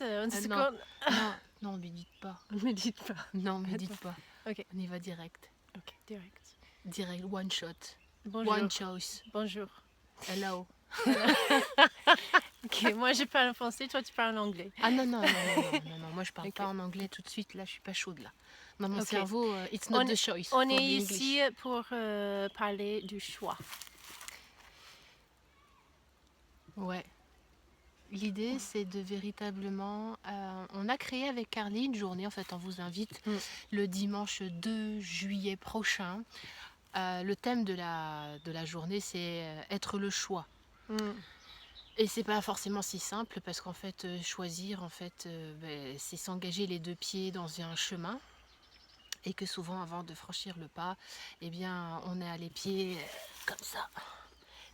Une Non, seconde. non, non, médite pas. Ne médite pas. Non, médite pas. Ok. On y va direct. Ok, direct. Direct, one shot. Bonjour. One choice. Bonjour. Hello. Ok, moi je parle en français, toi tu parles en anglais. Ah non, non, non, non, non, non, non. Moi je parle Ok. pas en anglais tout de suite, là je suis pas chaude là. Dans mon Ok. cerveau, it's not the choice On for est the ici English. pour parler du choix. Ouais. L'idée, c'est de véritablement... on a créé avec Carly une journée, en fait, on vous invite le dimanche 2 juillet prochain. Le thème de la journée, c'est être le choix. Et c'est pas forcément si simple, parce qu'en fait, choisir, en fait, c'est s'engager les deux pieds dans un chemin. Et que souvent, avant de franchir le pas, eh bien, on a les pieds comme ça,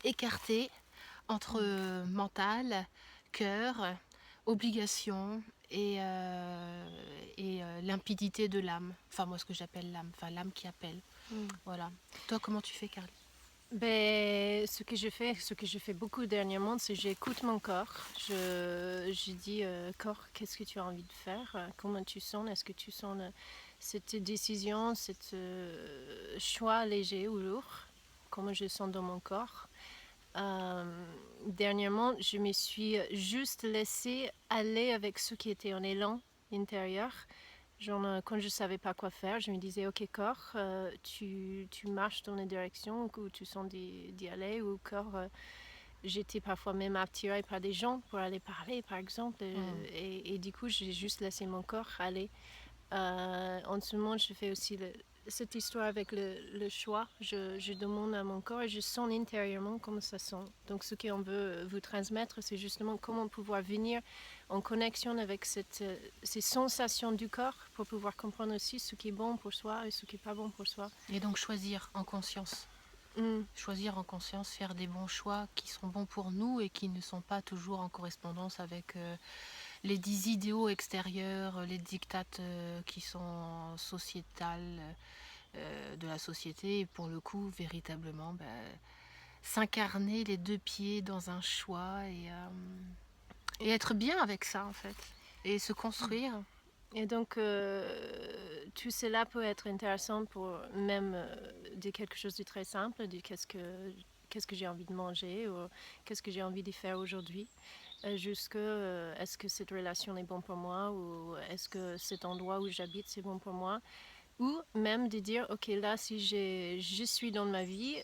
écartés entre mental, cœur, obligation et limpidité de l'âme. Enfin, moi, ce que j'appelle l'âme. Enfin, l'âme qui appelle. Voilà. Toi, comment tu fais, Carly? Ben, ce que je fais beaucoup dernièrement, c'est que j'écoute mon corps. Je dis, corps, qu'est-ce que tu as envie de faire? Comment tu sens? Est-ce que tu sens cette décision, ce choix léger ou lourd? Comment je sens dans mon corps? Dernièrement, je me suis juste laissée aller avec ce qui était en élan intérieur. Genre, quand je ne savais pas quoi faire, je me disais, ok corps, tu marches dans la direction où tu sens d'y aller, ou corps, j'étais parfois même attirée par des gens pour aller parler par exemple, et du coup j'ai juste laissé mon corps aller. En ce moment je fais aussi cette histoire avec le choix. Je demande à mon corps et je sens intérieurement comment ça sent. Donc ce qu'on veut vous transmettre, c'est justement comment pouvoir venir en connexion avec ces sensations du corps pour pouvoir comprendre aussi ce qui est bon pour soi et ce qui n'est pas bon pour soi. Et donc choisir en conscience. Choisir en conscience, faire des bons choix qui sont bons pour nous et qui ne sont pas toujours en correspondance avec les 10 idéaux extérieurs, les dictates qui sont sociétales de la société. Et pour le coup, véritablement, s'incarner les deux pieds dans un choix et être bien avec ça, en fait. Et se construire. Et donc, tout cela peut être intéressant pour même de quelque chose de très simple, de qu'est-ce que j'ai envie de manger, ou qu'est-ce que j'ai envie de faire aujourd'hui, jusqu'à est-ce que cette relation est bonne pour moi, ou est-ce que cet endroit où j'habite c'est bon pour moi, ou même de dire, ok, là, si je suis dans ma vie,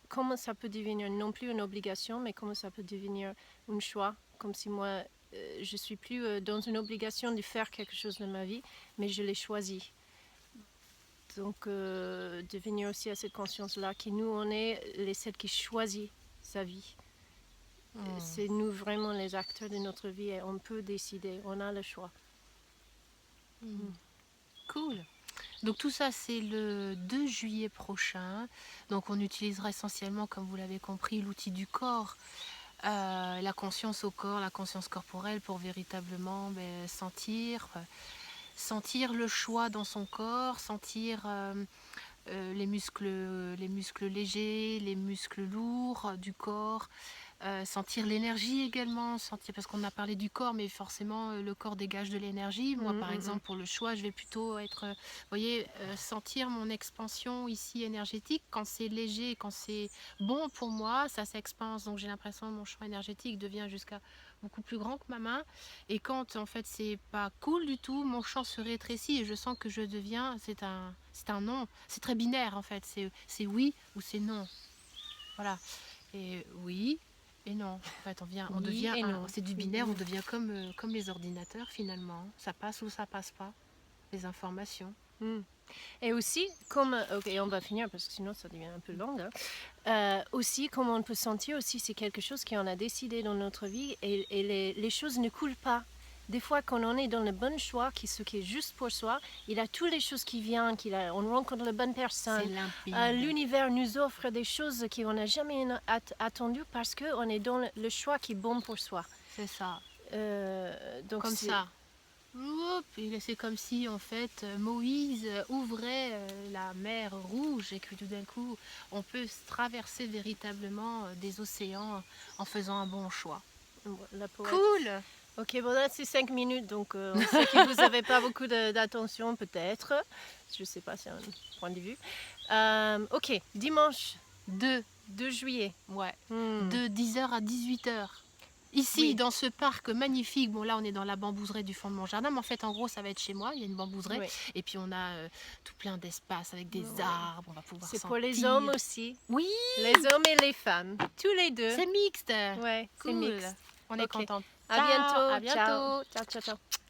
comment ça peut devenir non plus une obligation, mais comment ça peut devenir un choix, comme si moi, je suis plus dans une obligation de faire quelque chose dans ma vie, mais je l'ai choisi. Donc, de venir aussi à cette conscience-là, que nous, on est celles qui choisissent sa vie. C'est nous vraiment les acteurs de notre vie et on peut décider, on a le choix. Cool. Donc tout ça, c'est le 2 juillet prochain. Donc on utilisera essentiellement, comme vous l'avez compris, l'outil du corps, la conscience au corps, la conscience corporelle pour véritablement sentir le choix dans son corps, sentir les muscles légers, les muscles lourds du corps, sentir l'énergie également, parce qu'on a parlé du corps, mais forcément le corps dégage de l'énergie. Moi par exemple pour le choix, je vais plutôt être, sentir mon expansion ici énergétique. Quand c'est léger, quand c'est bon pour moi, ça s'expanse, donc j'ai l'impression que mon champ énergétique devient jusqu'à beaucoup plus grand que ma main. Et quand en fait c'est pas cool du tout, mon champ se rétrécit et je sens que je deviens, c'est un non, c'est très binaire en fait, c'est oui ou c'est non. Voilà. Et oui et non. En fait, on devient c'est du binaire, on devient comme les ordinateurs finalement. Ça passe ou ça passe pas, les informations. Et aussi, comme, ok, on va finir parce que sinon ça devient un peu long. Aussi, comme on peut sentir aussi, c'est quelque chose qu'on a décidé dans notre vie et les choses ne coulent pas. Des fois, quand on est dans le bon choix, ce qui est juste pour soi, il a toutes les choses qui viennent, on rencontre la bonne personne. L'univers nous offre des choses qu'on n'a jamais attendues parce qu'on est dans le choix qui est bon pour soi. C'est ça. Donc comme ça. Et c'est comme si en fait Moïse ouvrait la mer Rouge et que tout d'un coup on peut traverser véritablement des océans en faisant un bon choix. La poète, cool. Ok, bon là c'est 5 minutes, donc on sait que vous n'avez pas beaucoup d'attention peut-être. Je ne sais pas, c'est un point de vue. Ok, dimanche 2, 2 juillet. ouais, Hmm, de 10h à 18h. Ici, Oui, dans ce parc magnifique, bon là on est dans la bambouserie du fond de mon jardin, mais en fait en gros ça va être chez moi, il y a une bambouserie, oui, et puis on a tout plein d'espace avec des oui. arbres, on va pouvoir C'est pour les hommes sentir. aussi. Oui, Les hommes et les femmes, tous les deux. c'est mixte. Ouais, c'est Cool. mixte. On est Ok, contente. à Ciao, bientôt. à Ciao. bientôt. Ciao, ciao, ciao.